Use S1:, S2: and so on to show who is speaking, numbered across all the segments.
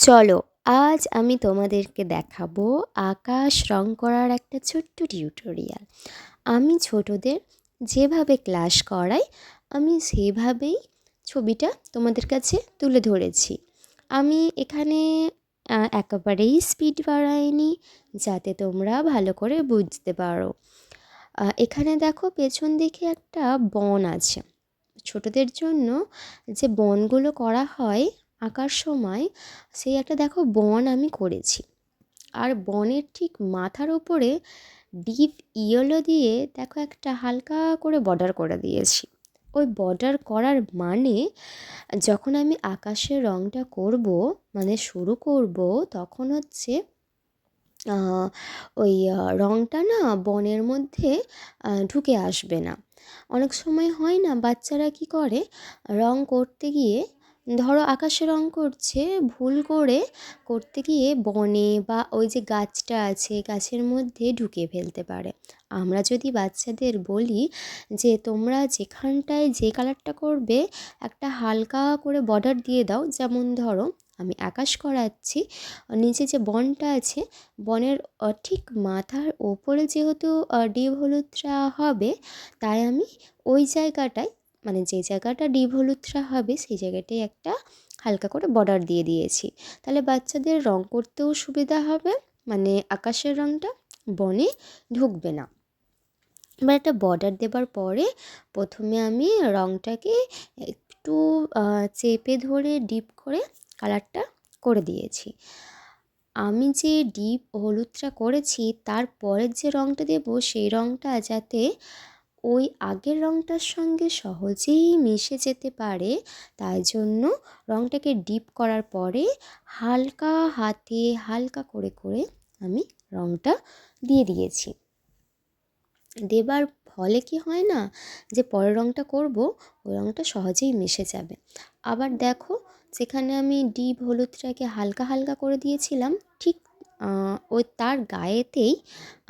S1: চলো আজ আমি তোমাদেরকে দেখাবো আকাশ রং করার একটা ছোট্ট টিউটোরিয়াল। আমি ছোটদের যেভাবে ক্লাস করাই আমি সেভাবেই ছবিটা তোমাদের কাছে তুলে ধরেছি। আমি এখানে একেবারেই স্পিড বাড়াইনি, যাতে তোমরা ভালো করে বুঝতে পারো। এখানে দেখো পেছন দিকে একটা বন আছে। ছোটদের জন্য যে বনগুলো করা হয় আঁকার সময়, সেই একটা দেখো বন আমি করেছি। আর বনের ঠিক মাথার ওপরে ডিপ ইয়েলো দিয়ে দেখো একটা হালকা করে বর্ডার করে দিয়েছি। ওই বর্ডার করার মানে, যখন আমি আকাশের রঙটা করব, মানে শুরু করব, তখন হচ্ছে ওই রঙটা না বনের মধ্যে ঢুকে আসবে না। অনেক সময় হয় না, বাচ্চারা কি করে, রং করতে গিয়ে, ধরো আকাশে রং করছে, ভুল করে করতে গিয়ে বনে বা ওই যে গাছটা আছে গাছের মধ্যে ঢুকিয়ে ফেলতে পারে। আমরা যদি বাচ্চাদের বলি যে তোমরা যেখানটায় যে কালারটা করবে একটা হালকা করে বর্ডার দিয়ে দাও, যেমন ধরো আমি আকাশ করাচ্ছি, নিচে যে বনটা আছে বনের ঠিক মাথার ওপরে যেহেতু ডিপ হলুদটা হবে, তাই আমি ওই জায়গাটায়, মানে যে জায়গাটা ডিপ হলুদটা হবে সেই জায়গাটায় একটা হালকা করে বর্ডার দিয়ে দিয়েছি। তাহলে বাচ্চাদের রং করতেও সুবিধা হবে, মানে আকাশের রংটা বনে ঢুকবে না। এবার একটা বর্ডার দেবার পরে প্রথমে আমি রংটাকে একটু চেপে ধরে ডিপ করে কালারটা করে দিয়েছি। আমি যে ডিপ হলুদটা করেছি তারপরের যে রঙটা দেবো সেই রঙটা যাতে ওই আগের রঙটার সঙ্গে সহজেই মিশে যেতে পারে, তাই জন্য রঙটাকে ডিপ করার পরে হালকা হাতে হালকা করে করে আমি রঙটা দিয়ে দিয়েছি। দেবার ফলে কি হয় না, যে পরের রঙটা করব ওই রঙটা সহজেই মিশে যাবে। আবার দেখো, যেখানে আমি ডিপ হলুদটাকে হালকা হালকা করে দিয়েছিলাম, ঠিক ওই তার গায়েতেই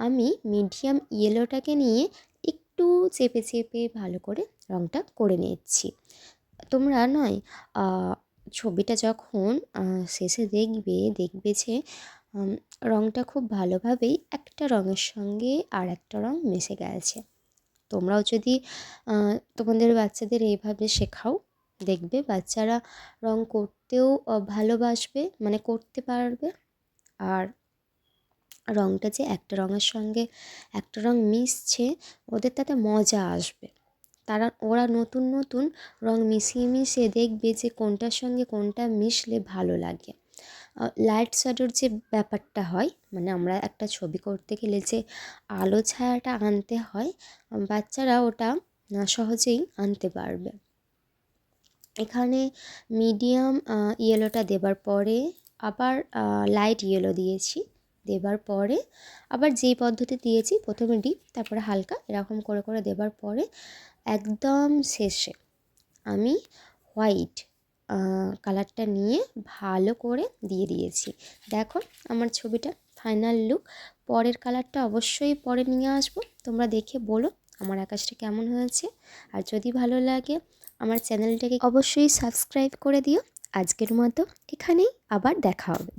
S1: আমি মিডিয়াম ইয়েলোটাকে নিয়ে একটু চেপে চেপে ভালো করে রঙটা করে নিচ্ছি। তোমরা নয় ছবিটা যখন শেষে দেখবে যে রঙটা খুব ভালোভাবেই একটা রঙের সঙ্গে আর একটা রঙ মিশে গেছে। তোমরাও যদি তোমাদের বাচ্চাদের এইভাবে শেখাও, দেখবে বাচ্চারা রং করতেও ভালোবাসবে, মানে করতে পারবে। আর রঙটা যে একটা রঙের সঙ্গে একটা রঙ মিশছে, ওদের তাতে মজা আসবে। ওরা নতুন নতুন রং মিশিয়ে মিশিয়ে দেখবে যে কোনটার সঙ্গে কোনটা মিশলে ভালো লাগে। লাইট শ্যাডোর যে ব্যাপারটা হয়, মানে আমরা একটা ছবি করতে গেলে যে আলো ছায়াটা আনতে হয়, বাচ্চারা ওটা সহজেই আনতে পারবে। এখানে মিডিয়াম ইয়েলোটা দেবার পরে আবার লাইট ইয়েলো দিয়েছি। দেবার পরে আবার যেই পদ্ধতি দিয়েছি, প্রথমে ডিপ তারপরে হালকা, এরকম করে করে দেবার পরে একদম শেষে আমি হোয়াইট কালারটা নিয়ে ভালো করে দিয়ে দিয়েছি। দেখো আমার ছবিটা ফাইনাল লুক। পরের কালারটা অবশ্যই পরে নিয়ে আসবো, তোমরা দেখে বলো আমার আকাশটা কেমন হয়েছে। আর যদি ভালো লাগে আমার চ্যানেলটাকে অবশ্যই সাবস্ক্রাইব করে দিও। আজকের মতো এখানেই, আবার দেখা হবে।